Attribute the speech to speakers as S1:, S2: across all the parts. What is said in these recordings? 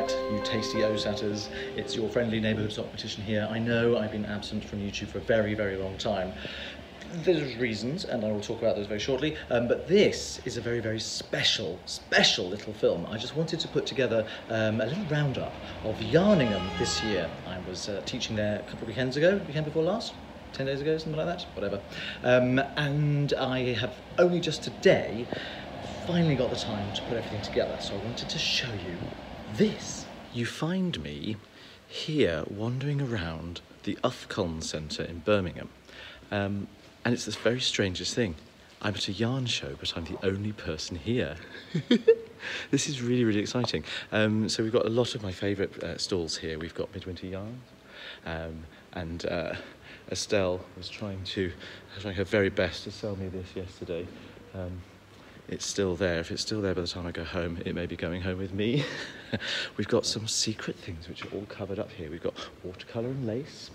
S1: right, you tasty O-satters. It's your friendly neighbourhood Sockmatician here. I know I've been absent from YouTube for a very, very long time. There's reasons, and I will talk about those very shortly, but this is a very, very special little film. I just wanted to put together a little roundup of Yarningham this year. I was teaching there a couple of weekends ago, weekend before last, 10 days ago, something like that, whatever. And I have only just today finally got the time to put everything together, so I wanted to show you this. You find me here wandering around the Uffculme Centre in Birmingham. And it's the very strangest thing. I'm at a yarn show, but I'm the only person here. This is really, really exciting. So we've got a lot of my favourite stalls here. We've got Midwinter Yarns, and Estelle was trying her very best to sell me this yesterday. It's still there. If it's still there by the time I go home, it may be going home with me. We've got some secret things which are all covered up here. We've got watercolour and lace.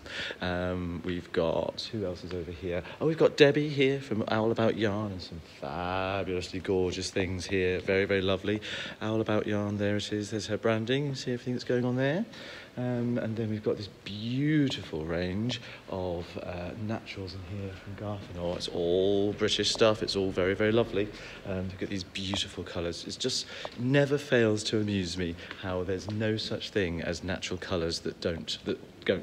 S1: We've got, who else is over here? Oh, we've got Debbie here from Owl About Yarn, and some fabulously gorgeous things here. Very, very lovely. Owl About Yarn, there it is. There's her branding. See everything that's going on there. And then we've got this beautiful range of naturals in here from Garthenor. It's all British stuff. It's all very, very lovely. Look at these beautiful colours. It just never fails to amuse me how there's no such thing as natural colours that don't go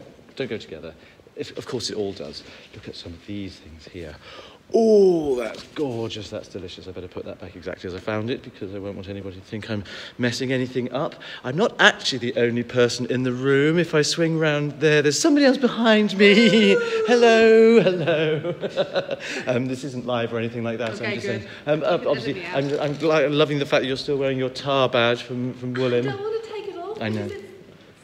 S1: together. Of course, it all does. Look at some of these things here. Oh, that's gorgeous, that's delicious. I better put that back exactly as I found it because I won't want anybody to think I'm messing anything up. I'm not actually the only person in the room. If I swing round there, there's somebody else behind me. Hello, hello. This isn't live or anything like that.
S2: Okay,
S1: I'm just
S2: good.
S1: saying. Obviously, I'm loving the fact that you're still wearing your tar badge from Woollen.
S2: I don't want to take it off.
S1: I know.
S2: It's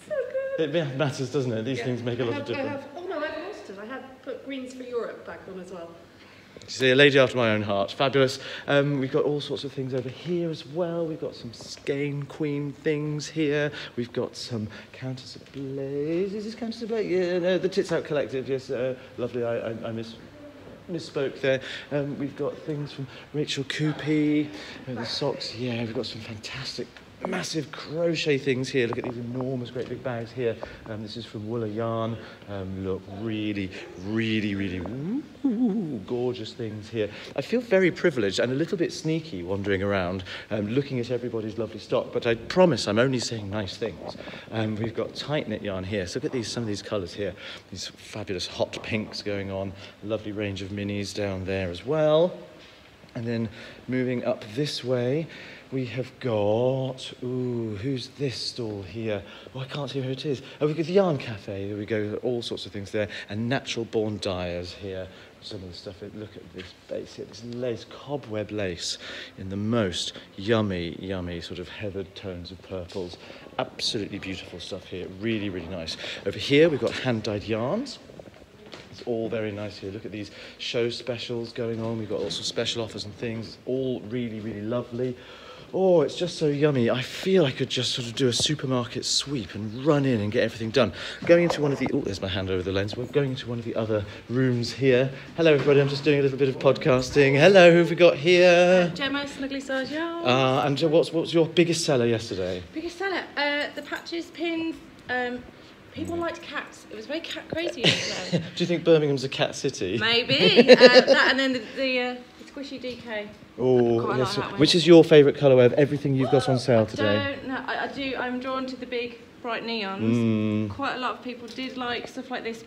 S2: so good.
S1: It matters, doesn't it? These things make a lot of difference.
S2: Oh no, I've lost it. I have put Greens for Europe back on as well.
S1: See, a lady after my own heart. Fabulous. We've got all sorts of things over here as well. We've got some Skein Queen things here. We've got some Countess of Blaze. Is this Countess of Blaze? Yeah, no, the Tits Out Collective. Yes, lovely. I misspoke there. We've got things from Rachel Coopy. The socks. Yeah, we've got some fantastic massive crochet things here. Look at these enormous great big bags here. This is from Wooler Yarn. Look, really, really, really gorgeous things here. I feel very privileged and a little bit sneaky wandering around looking at everybody's lovely stock, but I promise I'm only saying nice things. We've got tight knit yarn here. So look at some of these colours here. These fabulous hot pinks going on. A lovely range of minis down there as well. And then moving up this way, we have got, who's this stall here? Oh, I can't see who it is. Oh, we've got the Yarn Cafe. There we go, all sorts of things there. And natural born dyers here. Some of the stuff, look at this base here, this lace, cobweb lace in the most yummy, yummy sort of heathered tones of purples. Absolutely beautiful stuff here, really, really nice. Over here, we've got hand-dyed yarns. It's all very nice here. Look at these show specials going on. We've got lots of special offers and things. It's all really, really lovely. Oh, it's just so yummy. I feel I could just sort of do a supermarket sweep and run in and get everything done. Going into one of the... Oh, there's my hand over the lens. We're going into one of the other rooms here. Hello, everybody. I'm just doing a little bit of podcasting. Hello, who have we got here?
S2: Gemma, Snuggly Size Yarn.
S1: And what was your biggest seller yesterday?
S2: Biggest seller? The patches, pins. People liked cats. It was very cat crazy yesterday.
S1: Do you think Birmingham's a cat city?
S2: Maybe. That and then the squishy DK.
S1: Oh, yes. Which is your favourite colourway of everything you've got on sale today?
S2: I don't know. I do. I'm drawn to the big, bright neons. Quite a lot of people did like stuff like this.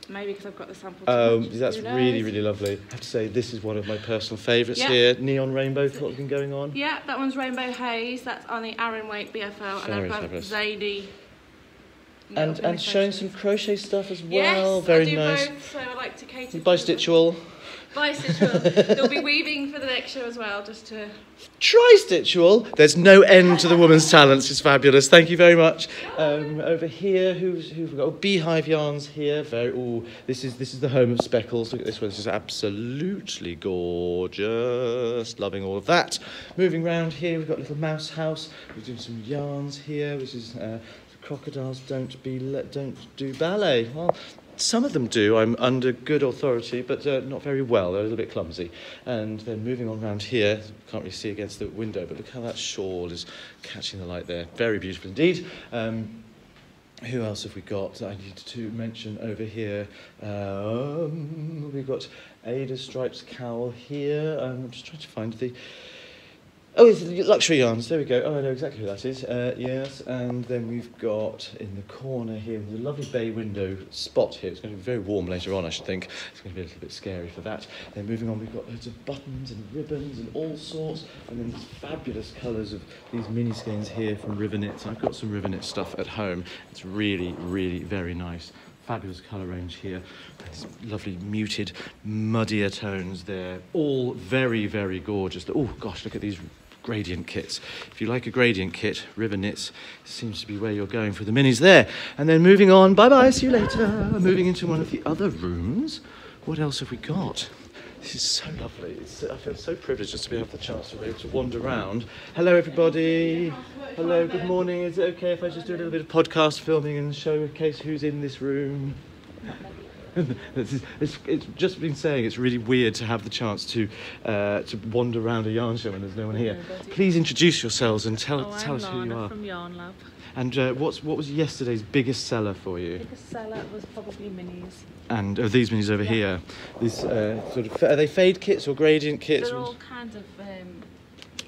S2: Maybe because I've got the sample.
S1: That's really, really lovely. I have to say, this is one of my personal favourites here. Neon Rainbow, what's been going on?
S2: Yeah, that one's Rainbow Haze. That's on the Aaron Wake BFL. And I've got Zadie.
S1: And showing some crochet stuff as well.
S2: Yes,
S1: very
S2: I do
S1: nice.
S2: Both, so I like to cater.
S1: Bi-stitchual.
S2: Bi-stitchual. There'll be weaving for the next show as well, just to...
S1: Tri-stitchual. There's no end to the woman's talents. It's fabulous. Thank you very much. Over here, who've we got? Oh, Beehive Yarns here. This is the home of speckles. Look at this one. This is absolutely gorgeous. Loving all of that. Moving round here, we've got Little Mouse House. We're doing some yarns here, which is crocodiles don't do ballet. Well, some of them do. I'm under good authority, but not very well. They're a little bit clumsy. And then moving on around here, can't really see against the window, but look how that shawl is catching the light there. Very beautiful indeed. Who else have we got that I need to mention over here? We've got Ada Stripes cowl here. I'm just trying to find the... Oh, it's Luxury Yarns. There we go. Oh, I know exactly who that is. Yes, and then we've got in the corner here, there's a lovely bay window spot here. It's going to be very warm later on, I should think. It's going to be a little bit scary for that. Then moving on, we've got loads of buttons and ribbons and all sorts. And then these fabulous colours of these mini skeins here from River Knits. I've got some River Knit stuff at home. It's really, really very nice. Fabulous colour range here. These lovely muted, muddier tones there. All very, very gorgeous. Oh, gosh, look at these gradient kits. If you like a gradient kit, River Knits seems to be where you're going for the minis there. And then moving on, bye-bye, see you later. Moving into one of the other rooms. What else have we got? This is so lovely. I feel so privileged just to be able the chance to be able to wander around. Hello, everybody. Hello, good morning. Is it okay if I just do a little bit of podcast filming and showcase who's in this room? It's just been saying it's really weird to have the chance to wander around a yarn show when there's no one here. Please introduce yourselves and tell us who you are.
S3: I'm from Yarn Lab.
S1: And what was yesterday's biggest seller for you?
S3: Biggest seller was probably minis.
S1: And these minis over here, these sort of, are they fade kits or gradient kits?
S3: They're all kinds of...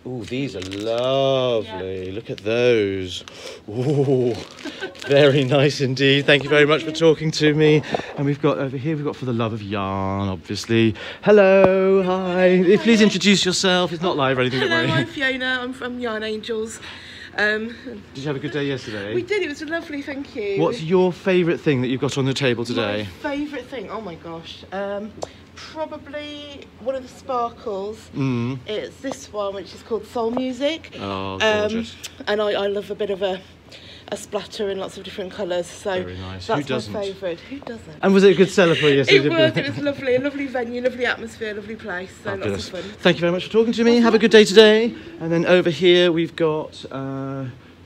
S1: Oh, these are lovely. Yeah. Look at those. Ooh, very nice indeed. Thank you very much for talking to me. And we've got over here, we've got For the Love of Yarn, obviously. Hello, hi. Please introduce yourself. It's not live or anything, don't worry.
S4: Hello, I'm Fiona. I'm from Yarn Angels.
S1: Did you have a good day yesterday?
S4: We did. It was lovely, thank you.
S1: What's your favourite thing that you've got on the table today?
S4: My favourite thing? Oh my gosh. Probably one of the sparkles. It's this one, which is called Soul Music.
S1: Oh, gorgeous.
S4: And I love a bit of a splatter in lots of different colours. So
S1: very nice.
S4: That's
S1: Who doesn't?
S4: my favourite. Who doesn't?
S1: And was it a good seller for you yesterday?
S4: It was lovely. A lovely venue, lovely atmosphere, lovely place. So lots of fun.
S1: Thank you very much for talking to me. Have a good day today. And then over here we've got...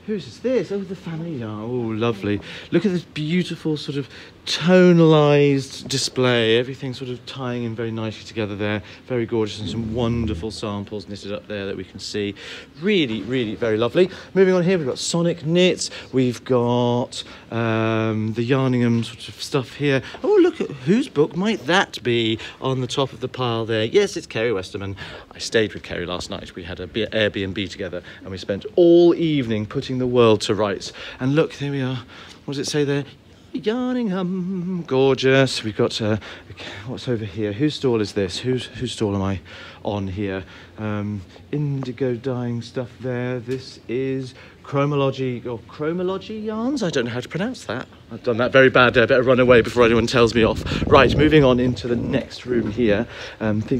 S1: who's this? Oh, the family yarn. Oh, lovely. Look at this beautiful sort of tonalised display. Everything sort of tying in very nicely together there. Very gorgeous, and some wonderful samples knitted up there that we can see. Really, really very lovely. Moving on here, we've got Sonic Knits. We've got the Yarningham sort of stuff here. Oh, look at whose book might that be on the top of the pile there? Yes, it's Kerry Westerman. I stayed with Kerry last night. We had an Airbnb together and we spent all evening putting the world to rights. And look, there we are. What does it say there? Yarningham, gorgeous. We've got what's over here? Whose stall is this? Whose stall am I on here? Indigo dyeing stuff there. This is Chromology yarns. I don't know how to pronounce that. I've done that very bad. I better run away before anyone tells me off. Right, moving on into the next room here.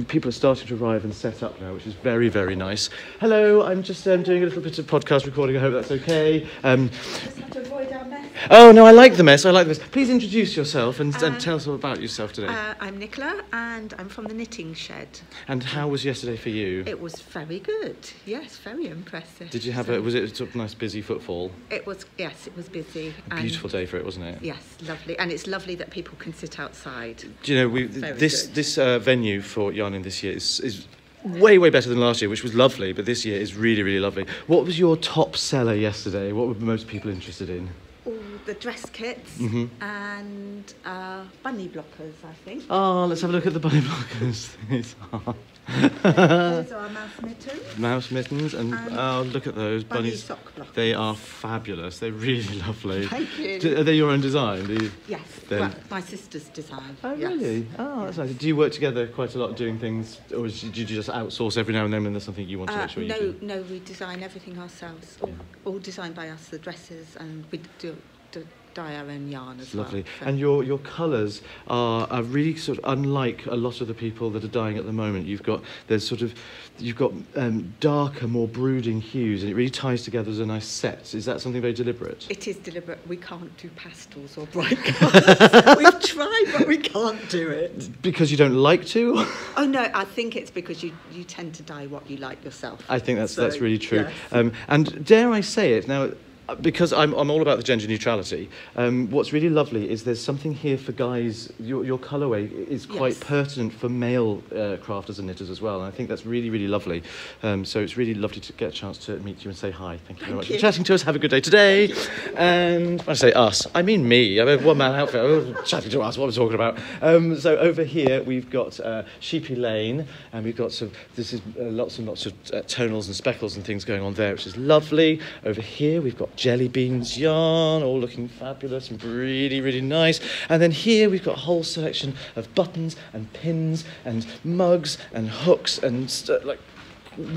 S1: People are starting to arrive and set up now, which is very, very nice. Hello, I'm just doing a little bit of podcast recording. I hope that's okay.
S4: Just have to avoid our mess.
S1: Oh no, I like the mess. Please introduce yourself and tell us all about yourself today.
S5: I'm Nicola and I'm from the Knitting Shed.
S1: And how was yesterday for you?
S5: It was very good. Yes, very impressive.
S1: Did you have was it a sort of nice busy footfall?
S5: It was, yes, it was busy.
S1: A beautiful day for it, wasn't it?
S5: Yes, lovely. And it's lovely that people can sit outside.
S1: Do you know, this venue for Yarning this year is way, way better than last year, which was lovely, but this year is really, really lovely. What was your top seller yesterday? What were most people interested in?
S5: All the dress kits and bunny blockers, I think.
S1: Oh, let's have a look at the bunny blockers.
S5: Those are mouse mittens.
S1: Mouse mittens, and oh, look at those
S5: bunny
S1: bunnies.
S5: Sock blockers.
S1: They are fabulous. They're really lovely.
S5: Thank you.
S1: Are they your own design?
S5: Yes, well, my sister's design.
S1: Oh,
S5: yes.
S1: really? Oh, that's nice. Do you work together quite a lot doing things, or do you just outsource every now and then when there's something you want to make sure you do?
S5: No, we design everything ourselves. All designed by us, the dresses, and we do dye our own yarn as well.
S1: Lovely. And your colours are really sort of unlike a lot of the people that are dyeing at the moment. You've got darker, more brooding hues, and it really ties together as a nice set. Is that something very deliberate?
S5: It is deliberate. We can't do pastels or bright colours. We've tried, but we can't do it.
S1: Because you don't like to?
S5: Oh no, I think it's because you tend to dye what you like yourself.
S1: I think that's really true.
S5: Yes.
S1: And dare I say it now? because I'm all about the gender neutrality, what's really lovely is there's something here for guys. Your colourway is quite pertinent for male crafters and knitters as well, and I think that's really, really lovely. So it's really lovely to get a chance to meet you and say hi. Thank you very much for chatting to us. Have a good day today. And when I say us, I mean me. I'm a one-man outfit. I'm chatting to us. What I'm talking about. So over here we've got Sheepy Lane, and we've got lots and lots of tonals and speckles and things going on there, which is lovely. Over here we've got Jelly Beans yarn, all looking fabulous and really, really nice. And then here we've got a whole selection of buttons and pins and mugs and hooks and like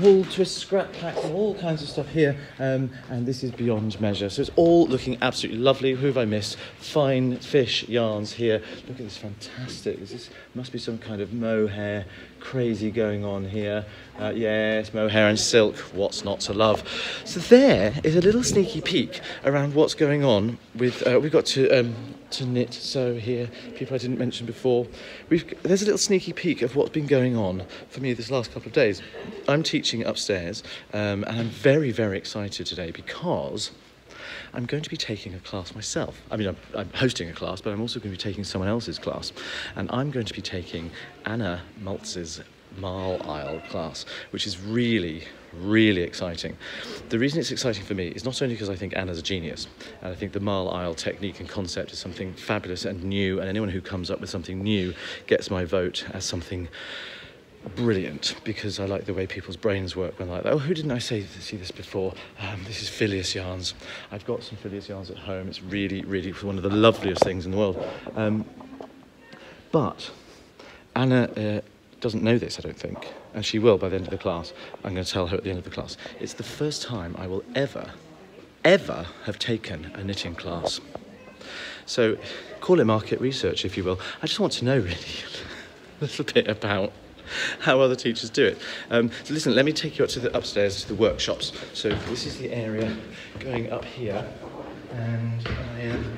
S1: wool twist scrap packs and all kinds of stuff here, and this is beyond measure. So it's all looking absolutely lovely. Who have I missed? Fine fish yarns here. Look at this, fantastic. This must be some kind of mohair crazy going on here. Yes, mohair and silk, what's not to love? So there is a little sneaky peek around what's going on with, we've got to knit sew here, people I didn't mention before. There's a little sneaky peek of what's been going on for me this last couple of days. I'm teaching upstairs, and I'm very, very excited today because I'm going to be taking a class myself. I mean, I'm hosting a class, but I'm also going to be taking someone else's class. And I'm going to be taking Anna Maltz's Marlisle class, which is really, really exciting. The reason it's exciting for me is not only because I think Anna's a genius, and I think the Marlisle technique and concept is something fabulous and new, and anyone who comes up with something new gets my vote as something brilliant, because I like the way people's brains work when I like that. Oh, who didn't I see this before? This is Phileas yarns. I've got some Phileas yarns at home. It's really, really one of the loveliest things in the world. But Anna doesn't know this, I don't think, and she will by the end of the class. I'm going to tell her at the end of the class. It's the first time I will ever have taken a knitting class. So call it market research, if you will. I just want to know, really, a little bit about how other teachers do it. So listen, let me take you up to the upstairs to the workshops. So this is the area going up here, and I am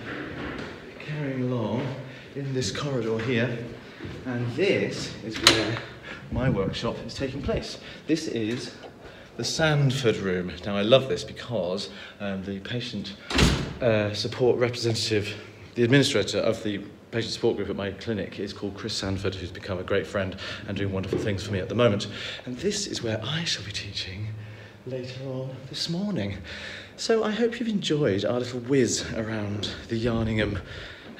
S1: carrying along in this corridor here, and this is where my workshop is taking place. This is the Sandford room. Now I love this because the patient support representative, the administrator of the patient support group at my clinic is called Chris Sandford, who's become a great friend and doing wonderful things for me at the moment. And this is where I shall be teaching later on this morning. So I hope you've enjoyed our little whiz around the Yarningham.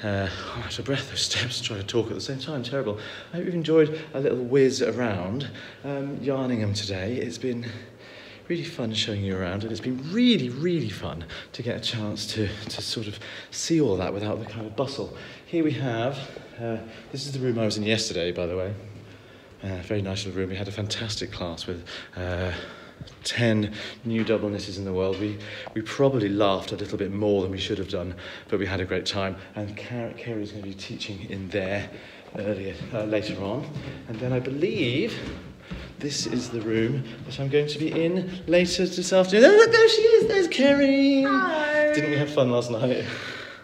S1: I'm out of breath, those steps, trying to talk at the same time, terrible. I hope you've enjoyed a little whiz around Yarningham today. It's been really fun showing you around, and it's been really, really fun to get a chance to sort of see all that without the kind of bustle. Here we have, this is the room I was in yesterday, by the way. Very nice little room. We had a fantastic class with 10 new double knitters in the world. We probably laughed a little bit more than we should have done, but we had a great time. And Kerry's going to be teaching in there later on. And then I believe this is the room that I'm going to be in later this afternoon. Oh, look, there she is. There's Kerry.
S6: Hello.
S1: Didn't we have fun last night?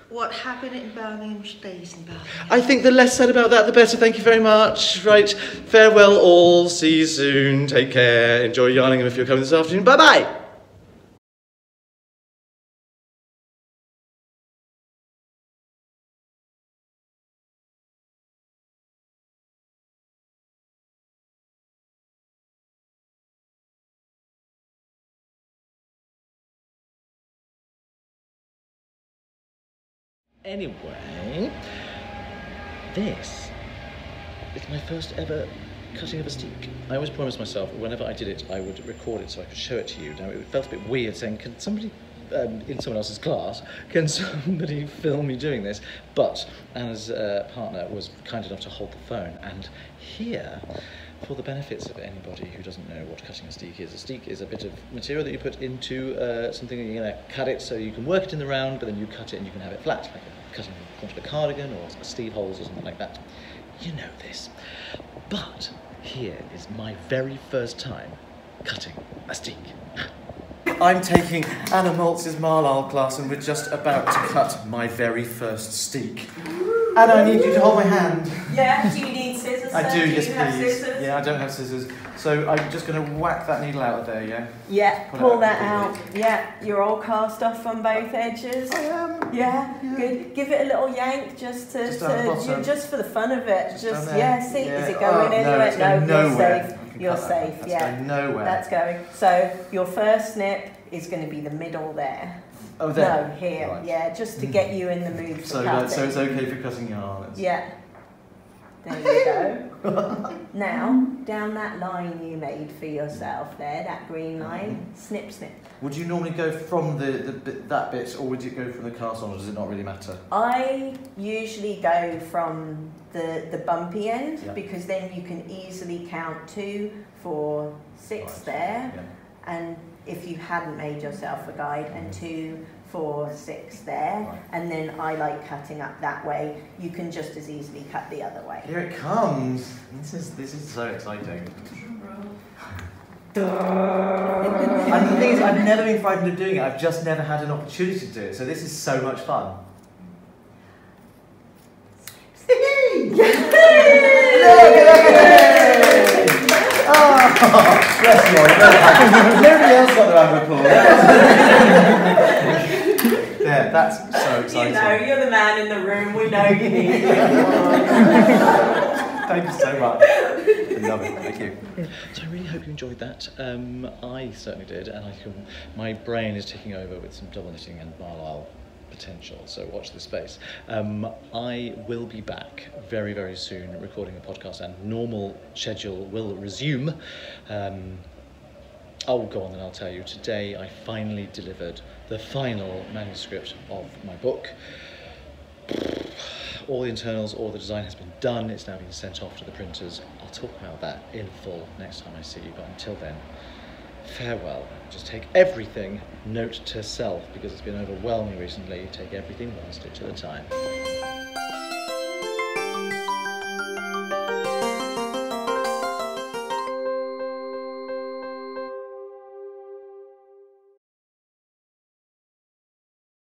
S6: What happened in Birmingham stays in Birmingham.
S1: I think the less said about that, the better. Thank you very much. Right, farewell all. See you soon. Take care. Enjoy Yarningham if you're coming this afternoon. Bye-bye. Anyway, this is my first ever cutting of a steek. I always promised myself whenever I did it, I would record it so I could show it to you. Now, it felt a bit weird saying, can somebody, in someone else's class, can somebody film me doing this? But Anna's partner was kind enough to hold the phone, and here, for the benefits of anybody who doesn't know what cutting a steek is a bit of material that you put into something, and you're going to cut it so you can work it in the round, but then you cut it and you can have it flat, like cutting a corner of a cardigan or sleeve holes or something like that. You know this. But here is my very first time cutting a steek. I'm taking Anna Maltz's Marlisle class, and we're just about to cut my very first steek. Anna, I need you to hold my hand.
S6: Yeah, do you need scissors?
S1: I do, yes
S6: you have
S1: please.
S6: scissors?
S1: Yeah, I don't have scissors. So I'm just going to whack that needle out of there, yeah?
S7: Yeah, pull that out. Yeah, you're all cast off on both edges.
S1: I am.
S7: Yeah, good. Give it a little yank just to just for the fun of it. Just yeah, see, is it going anywhere? No, you're safe. You're safe.
S1: That's
S7: yeah,
S1: going nowhere.
S7: That's going. So your first snip is going to be the middle there.
S1: Oh, there.
S7: No, here.
S1: Right.
S7: Yeah, just to get you in the mood for cutting.
S1: So it's okay for cutting yarn.
S7: Yeah. There you go. Now, down that line you made for yourself there, that green line, snip, snip.
S1: Would you normally go from that bit, or would you go from the cast on, or does it not really matter?
S7: I usually go from the bumpy end,
S1: yeah.
S7: because then you can easily count 2, 4, 6 right. there.
S1: Yeah.
S7: And if you hadn't made yourself a guide, and 2, 4, 6 there,
S1: right.
S7: and then I like cutting up that way. You can just as easily cut the other way.
S1: Here it comes. This is so exciting. And the thing is, I've never been frightened of doing it. I've just never had an opportunity to do it. So this is so much fun. Oh, bless you. Nobody else got the round of applause. Yeah, that's so exciting.
S7: You know, you're the man in the room. We know you need it.
S1: Thank you so much. I love it. Thank you. So I really hope you enjoyed that. I certainly did, and my brain is ticking over with some double knitting and Marlisle potential, so watch this space. I will be back very, very soon recording a podcast, and normal schedule will resume. I'll go on and I'll tell you. Today I finally delivered the final manuscript of my book. All the internals, all the design has been done. It's now been sent off to the printers. I'll talk about that in full next time I see you, but until then, farewell. Just take everything note to self, because it's been overwhelming recently. Take everything one stitch at a time.